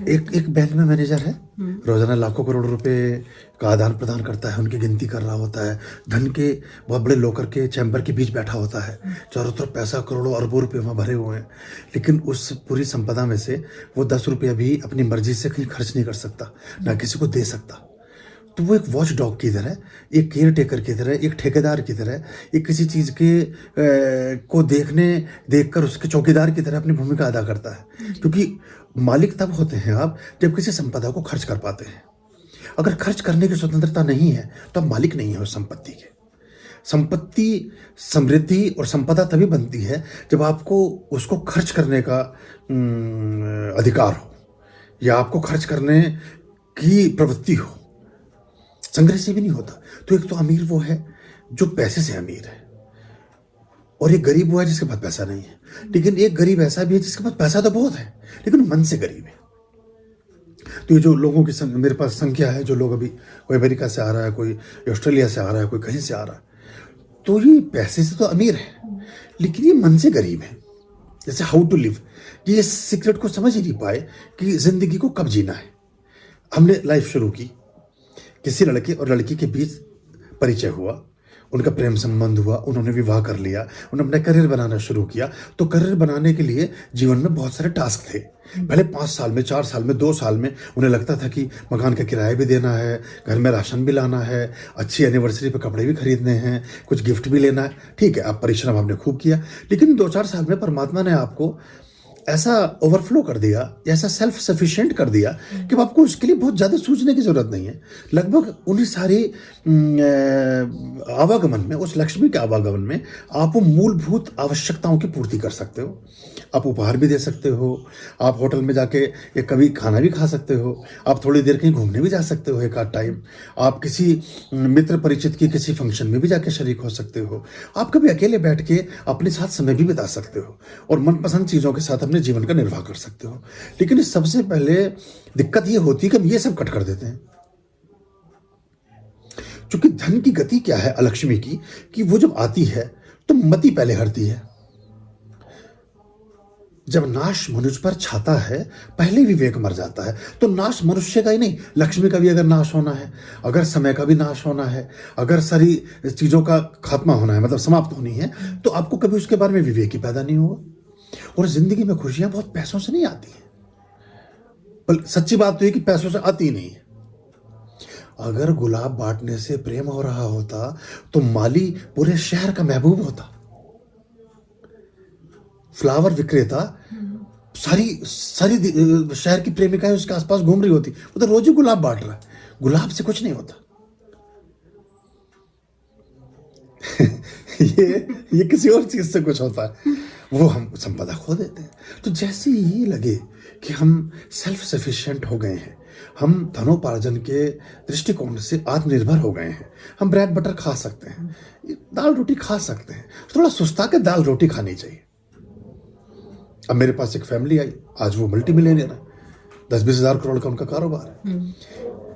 एक एक बैंक में मैनेजर है, रोजाना लाखों करोड़ रुपए का आदान प्रदान करता है, उनकी गिनती कर रहा होता है, धन के बहुत बड़े लोकर के चैम्बर के बीच बैठा होता है, चारों तरफ पैसा करोड़ों अरबों रुपए वहाँ भरे हुए हैं, लेकिन उस पूरी संपदा में से वो 10 रुपया भी अपनी मर्जी से कहीं खर्च नहीं कर सकता, ना किसी को दे सकता। तो वो एक वॉच डॉग की तरह, एक केयर टेकर की तरह, एक ठेकेदार की तरह, एक किसी चीज़ के को देखकर उसके चौकीदार की तरह अपनी भूमिका अदा करता है। क्योंकि मालिक तब होते हैं आप जब किसी संपदा को खर्च कर पाते हैं। अगर खर्च करने की स्वतंत्रता नहीं है तो आप मालिक नहीं है उस संपत्ति के। संपत्ति, समृद्धि और संपदा तभी बनती है जब आपको उसको खर्च करने का अधिकार हो, या आपको खर्च करने की प्रवृत्ति हो। संग्रह से भी नहीं होता। तो एक तो अमीर वो है जो पैसे से अमीर है, और एक गरीब वो है जिसके पास पैसा नहीं है। लेकिन एक गरीब ऐसा भी है जिसके पास पैसा तो बहुत है लेकिन मन से गरीब है। तो ये जो लोगों की मेरे पास संख्या है, जो लोग अभी कोई अमेरिका से आ रहा है, कोई ऑस्ट्रेलिया से आ रहा है, कोई कहीं से आ रहा है, तो ये पैसे से तो अमीर है लेकिन ये मन से गरीब है। जैसे हाउ टू लिव, ये सीक्रेट को समझ ही नहीं पाए कि जिंदगी को कब जीना है। हमने लाइफ शुरू की, किसी लड़के और लड़की के बीच परिचय हुआ, उनका प्रेम संबंध हुआ, उन्होंने विवाह कर लिया, उन्होंने अपना करियर बनाना शुरू किया। तो करियर बनाने के लिए जीवन में बहुत सारे टास्क थे। पहले 5 साल में, 4 साल में, 2 साल में उन्हें लगता था कि मकान का किराया भी देना है, घर में राशन भी लाना है, अच्छी एनिवर्सरी पे कपड़े भी खरीदने हैं, कुछ गिफ्ट भी लेना है। ठीक है, आप परिश्रम आपने खूब किया, लेकिन 2-4 साल में परमात्मा ने आपको ऐसा ओवरफ्लो कर दिया, ऐसा सेल्फ सफिशिएंट कर दिया कि अब आपको उसके लिए बहुत ज़्यादा सोचने की ज़रूरत नहीं है। लगभग उन्हीं सारी आवागमन में, उस लक्ष्मी के आवागमन में आप वो मूलभूत आवश्यकताओं की पूर्ति कर सकते हो। आप उपहार भी दे सकते हो, आप होटल में जाके एक कभी खाना भी खा सकते हो, आप थोड़ी देर कहीं घूमने भी जा सकते हो एक आध टाइम, आप किसी मित्र परिचित की किसी फंक्शन में भी जाके शरीक हो सकते हो, आप कभी अकेले बैठ के अपने साथ समय भी बिता सकते हो और मनपसंद चीज़ों के साथ अपने जीवन का निर्वाह कर सकते हो। लेकिन सबसे पहले दिक्कत ये होती है कि हम ये सब कट कर देते हैं। क्योंकि धन की गति क्या है अलक्ष्मी की, कि वो जब आती है तो मति पहले हरती है। जब नाश मनुष्य पर छाता है पहले विवेक मर जाता है। तो नाश मनुष्य का ही नहीं, लक्ष्मी का भी अगर नाश होना है, अगर समय का भी नाश होना है, अगर सारी चीज़ों का खात्मा होना है, मतलब समाप्त होनी है, तो आपको कभी उसके बारे में विवेक ही पैदा नहीं होगा। और जिंदगी में खुशियां बहुत पैसों से नहीं आती हैं, पर सच्ची बात तो ये कि पैसों से आती नहीं है। अगर गुलाब बांटने से प्रेम हो रहा होता तो माली पूरे शहर का महबूब होता। फ्लावर विक्रेता सारी शहर की प्रेमिकाएं उसके आसपास घूम रही होती, वो तो रोज ही गुलाब बांट रहा है। गुलाब से कुछ नहीं होता। ये किसी और चीज से कुछ होता है, वो हम संपदा खो देते हैं। तो जैसे ही लगे कि हम सेल्फ सफिशिएंट हो गए हैं, हम धनोपार्जन के दृष्टिकोण से आत्मनिर्भर हो गए हैं, हम ब्रेड बटर खा सकते हैं, दाल रोटी खा सकते हैं, थोड़ा सुस्ता के दाल रोटी खानी चाहिए। अब मेरे पास एक फैमिली आई, आज वो मल्टी मिलियनियर है, 10-20 हज़ार करोड़ का उनका कारोबार है।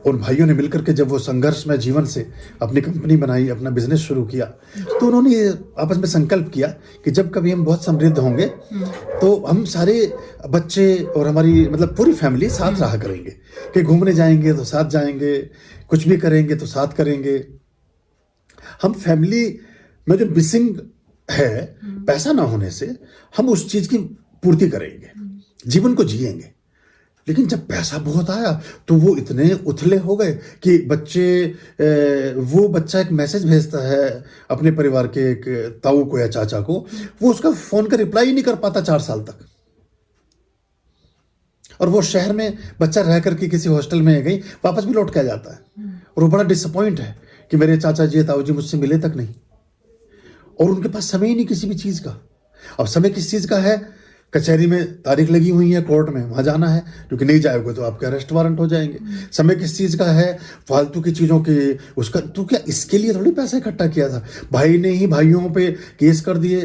उन भाइयों ने मिलकर के जब वो संघर्ष में जीवन से अपनी कंपनी बनाई, अपना बिजनेस शुरू किया, तो उन्होंने आपस में संकल्प किया कि जब कभी हम बहुत समृद्ध होंगे तो हम सारे बच्चे और हमारी मतलब पूरी फैमिली साथ रहा करेंगे, कि घूमने जाएंगे तो साथ जाएंगे, कुछ भी करेंगे तो साथ करेंगे। हम फैमिली में जो मिसिंग है पैसा ना होने से, हम उस चीज़ की पूर्ति करेंगे, जीवन को जिएंगे। लेकिन जब पैसा बहुत आया तो वो इतने उथले हो गए कि वो बच्चा एक मैसेज भेजता है अपने परिवार के एक ताऊ को या चाचा को, वो उसका फोन का रिप्लाई ही नहीं कर पाता 4 साल तक। और वो शहर में बच्चा रह करके किसी हॉस्टल में गई, वापस भी लौट के आ जाता है और वो बड़ा डिसअपॉइंट है कि मेरे चाचा जी ताऊ जी मुझसे मिले तक नहीं, और उनके पास समय ही नहीं किसी भी चीज़ का। अब समय किस चीज़ का है? कचहरी में तारीख लगी हुई है, कोर्ट में, वहाँ जाना है, क्योंकि नहीं जाओगे तो आपके अरेस्ट वारंट हो जाएंगे। समय किस चीज़ का है? फालतू की चीज़ों के उसका। तो क्या इसके लिए थोड़ी पैसा इकट्ठा किया था? भाई ने ही भाइयों पे केस कर दिए,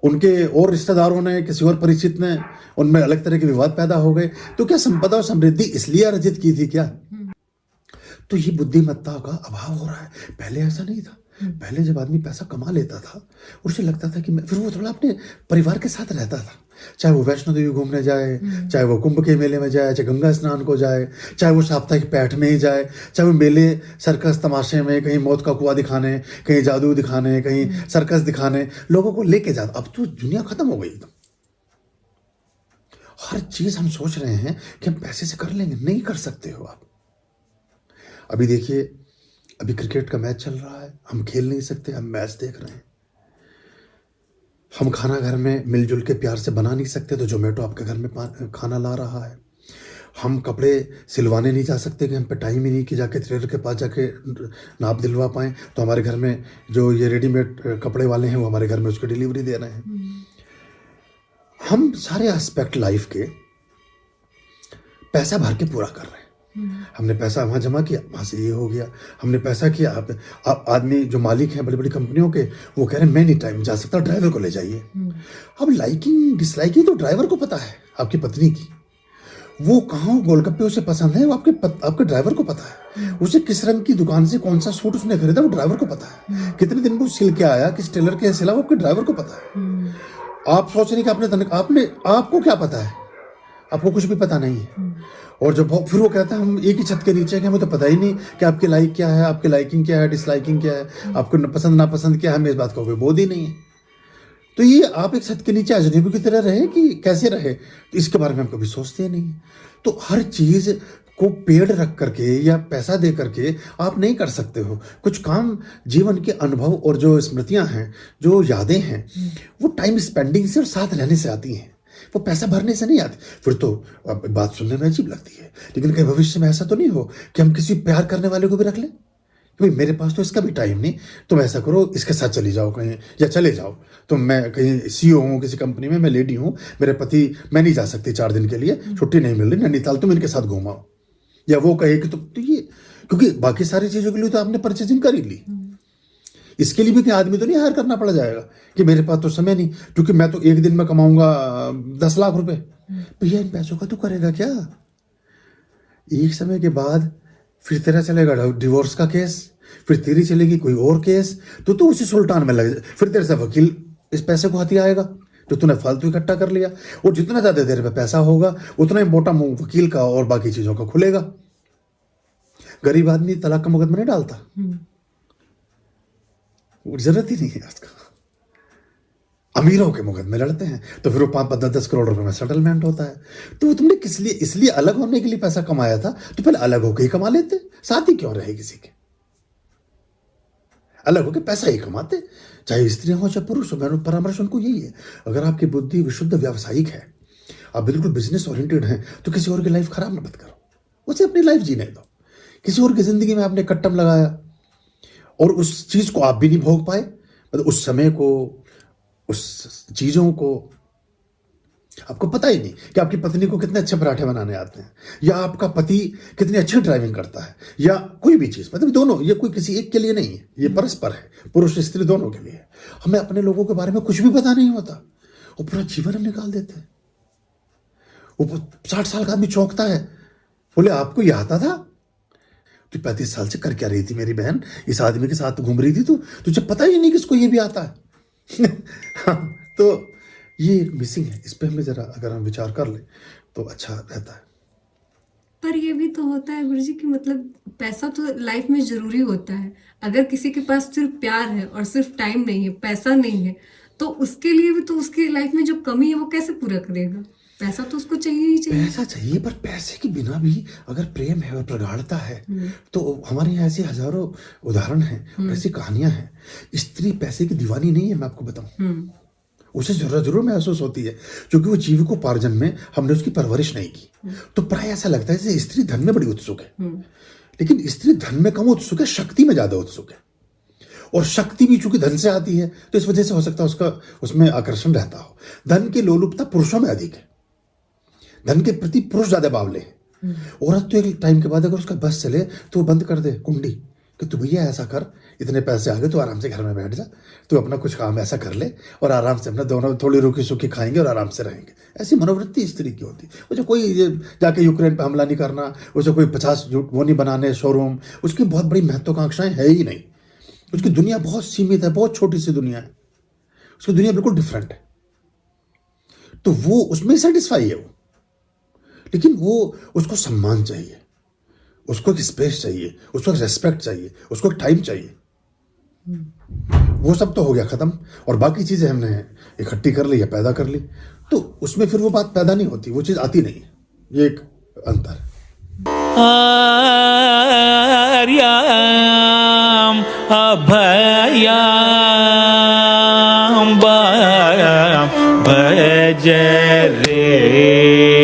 उनके और रिश्तेदारों ने, किसी और परिचित ने, उनमें अलग तरह के विवाद पैदा हो गए। तो क्या संपदा और समृद्धि इसलिए अर्जित की थी क्या? तो ये बुद्धिमत्ता का अभाव हो रहा है। पहले ऐसा नहीं था। पहले जब आदमी पैसा कमा लेता था, उसे लगता था कि फिर वो थोड़ा अपने परिवार के साथ रहता था, चाहे वो वैष्णो देवी घूमने जाए, चाहे वो कुंभ के मेले में जाए, चाहे गंगा स्नान को जाए, चाहे वो साप्ताहिक पैठ में ही जाए, चाहे वो मेले सर्कस तमाशे में कहीं मौत का कुआं दिखाने, कहीं जादू दिखाने, कहीं सर्कस दिखाने लोगों को लेके जाता। अब तो दुनिया खत्म हो गई एकदम। हर चीज हम सोच रहे हैं कि हम पैसे से कर लेंगे, नहीं कर सकते हो आप। अभी देखिए, अभी क्रिकेट का मैच चल रहा है, हम खेल नहीं सकते, हम मैच देख रहे हैं। हम खाना घर में मिलजुल के प्यार से बना नहीं सकते, तो जोमेटो आपके घर में खाना ला रहा है। हम कपड़े सिलवाने नहीं जा सकते कि हम पे टाइम ही नहीं कि जाके टेलर के पास जाके नाप दिलवा पाएँ, तो हमारे घर में जो ये रेडीमेड कपड़े वाले हैं वो हमारे घर में उसकी डिलीवरी दे रहे हैं। हम सारे एस्पेक्ट लाइफ के पैसा भर के पूरा कर रहे हैं। हमने पैसा वहाँ जमा किया, वहाँ से ये हो गया, हमने पैसा किया। आप आदमी जो मालिक हैं बड़ी बड़ी कंपनियों के, वो कह रहे हैं मैं नहीं टाइम जा सकता, ड्राइवर को ले जाइए। अब लाइकिंग डिसलाइकिंग तो ड्राइवर को पता है, आपकी पत्नी की। वो कहाँ गोलगप्पे उसे पसंद है वो आपके ड्राइवर को पता है। उसे किस रंग की दुकान से कौन सा सूट उसने खरीदा वो ड्राइवर को पता है। कितने दिन को सिल के आया, किस टेलर के सिला, वो आपके ड्राइवर को पता है। आप सोच रहे कि आपको क्या पता है? आपको कुछ भी पता नहीं है। और जब फिर वो कहता है हम एक ही छत के नीचे हैं, हमें तो पता ही नहीं कि आपकी लाइक क्या है, आपकी लाइकिंग क्या है, डिसलाइकिंग क्या है, आपको पसंद नापसंद क्या है, हमें इस बात का कोई बोध ही नहीं है। तो ये आप एक छत के नीचे अजनबी की तरह रहे कि कैसे रहे, तो इसके बारे में हम कभी सोचते नहीं। तो हर चीज़ को पेड़ रख करके या पैसा दे करके आप नहीं कर सकते हो। कुछ काम जीवन के अनुभव और जो स्मृतियां हैं, जो यादें हैं, वो टाइम स्पेंडिंग से और साथ रहने से आती हैं, वो पैसा भरने से नहीं आती। फिर तो बात सुनने में अजीब लगती है, लेकिन कहीं भविष्य में ऐसा तो नहीं हो कि हम किसी प्यार करने वाले को भी रख लें, भाई मेरे पास तो इसका भी टाइम नहीं, तुम ऐसा करो इसके साथ चली जाओ कहीं, या चले जाओ तो मैं कहीं CEO हूँ किसी कंपनी में, मैं लेडी हूँ, मेरे पति, मैं नहीं जा सकती 4 दिन के लिए, छुट्टी नहीं मिल रही नैनीताल, तुम इनके साथ घूमाओ। या वो कहे कि तो ये, क्योंकि बाकी सारी चीज़ों के लिए तो आपने परचेजिंग कर ही ली, इसके लिए भी कोई आदमी तो नहीं हायर करना पड़ जाएगा कि मेरे पास तो समय नहीं, क्योंकि मैं तो एक दिन में कमाऊंगा 10 लाख रुपए। भैया इन पैसों का तो करेगा क्या? एक समय के बाद फिर तेरा चलेगा डिवोर्स का केस, फिर तेरी चलेगी कोई और केस, तो तू उसी सुल्तान में लग जाए। फिर तेरे से वकील इस पैसे को हथिया आएगा जो तूने फालतू इकट्ठा कर लिया, और जितना ज्यादा तेरे पे पैसा होगा उतना ही मोटा मुंह वकील का और बाकी चीजों का खुलेगा। गरीब आदमी तलाक का मुकदमा नहीं डालता, जरूरत ही नहीं है उसका। अमीरों के मुकदमे लड़ते हैं, तो फिर वो 5-10 करोड़ रुपए में सेटलमेंट होता है। तो तुमने किस लिए, इसलिए अलग होने के लिए पैसा कमाया था, तो पहले अलग होकर ही कमा लेते, साथ ही क्यों रहे किसी के? अलग होकर पैसा ही कमाते, चाहे स्त्री हो चाहे पुरुष हो। मेरा परामर्श उनको यही है, अगर आपकी बुद्धि विशुद्ध व्यावसायिक है, आप बिल्कुल बिजनेस ओरिएंटेड हैं, तो किसी और की लाइफ खराब मत करो, उसे अपनी लाइफ जीने दो। किसी और की जिंदगी में आपने कट्टम लगाया और उस चीज को आप भी नहीं भोग पाए, मतलब उस समय को, उस चीजों को, आपको पता ही नहीं कि आपकी पत्नी को कितने अच्छे पराठे बनाने आते हैं, या आपका पति कितनी अच्छी ड्राइविंग करता है, या कोई भी चीज, मतलब दोनों, ये कोई किसी एक के लिए नहीं है, ये परस्पर है, पुरुष स्त्री दोनों के लिए। हमें अपने लोगों के बारे में कुछ भी पता नहीं होता, वो पूरा जीवन हम निकाल देते हैं। वो 60 साल का आदमी चौंकता है, बोले आपको यह आता था? तू 35 साल से कर क्या रही थी मेरी बहन, इस आदमी के साथ घूम रही थी, तुझे पता ही नहीं किसको ये भी आता है। तो ये एक मिसिंग है, इस पे हमें जरा अगर हम विचार कर ले तो अच्छा रहता है। पर ये भी तो होता है गुरुजी कि मतलब पैसा तो लाइफ में जरूरी होता है। अगर किसी के पास सिर्फ प्यार है और सिर्फ टाइम नहीं है, पैसा नहीं है, तो उसके लिए भी तो उसकी लाइफ में जो कमी है वो कैसे पूरा करेगा? पैसा तो उसको चाहिए ही चाहिए। पैसा चाहिए, पर पैसे के बिना भी अगर प्रेम है और प्रगाढ़ता है, तो हमारे यहाँ ऐसे हजारों उदाहरण हैं और ऐसी कहानियां हैं। स्त्री पैसे की दीवानी नहीं है, मैं आपको बताऊं, उसे जरूर महसूस होती है, क्योंकि वो जीविकोपार्जन में हमने उसकी परवरिश नहीं की। तो प्राय ऐसा लगता है जैसे स्त्री धन में बड़ी उत्सुक है, लेकिन स्त्री धन में कम उत्सुक है, शक्ति में ज्यादा उत्सुक है। और शक्ति भी चूंकि धन से आती है, तो इस वजह से हो सकता है उसका उसमें आकर्षण रहता हो। धन की लोलुपता पुरुषों में अधिक है, धन के प्रति पुरुष ज्यादा बावले हैं। औरत तो एक टाइम के बाद अगर उसका बस चले तो वो बंद कर दे कुंडी कि तू भैया ऐसा कर, इतने पैसे आ गए, तो आराम से घर में बैठ जा, तो अपना कुछ काम ऐसा कर ले और आराम से अपना दोनों थोड़ी रुकी सुखी खाएंगे और आराम से रहेंगे। ऐसी मनोवृत्ति स्त्री की होती है। उसे कोई जाके यूक्रेन पे हमला नहीं करना, उसे कोई 50 वो नहीं बनाने शोरूम, उसकी बहुत बड़ी महत्वाकांक्षाएं है ही नहीं। उसकी दुनिया बहुत सीमित है, बहुत छोटी सी दुनिया है, उसकी दुनिया बिल्कुल डिफरेंट है। तो वो उसमें सेटिस्फाई है वो, लेकिन वो उसको सम्मान चाहिए, उसको एक स्पेस चाहिए, उसको एक रेस्पेक्ट चाहिए, उसको एक टाइम चाहिए। वो सब तो हो गया खत्म, और बाकी चीजें हमने इकट्ठी कर ली या पैदा कर ली, तो उसमें फिर वो बात पैदा नहीं होती, वो चीज आती नहीं है। ये एक अंतर है। आर्याम अभयाम भज रे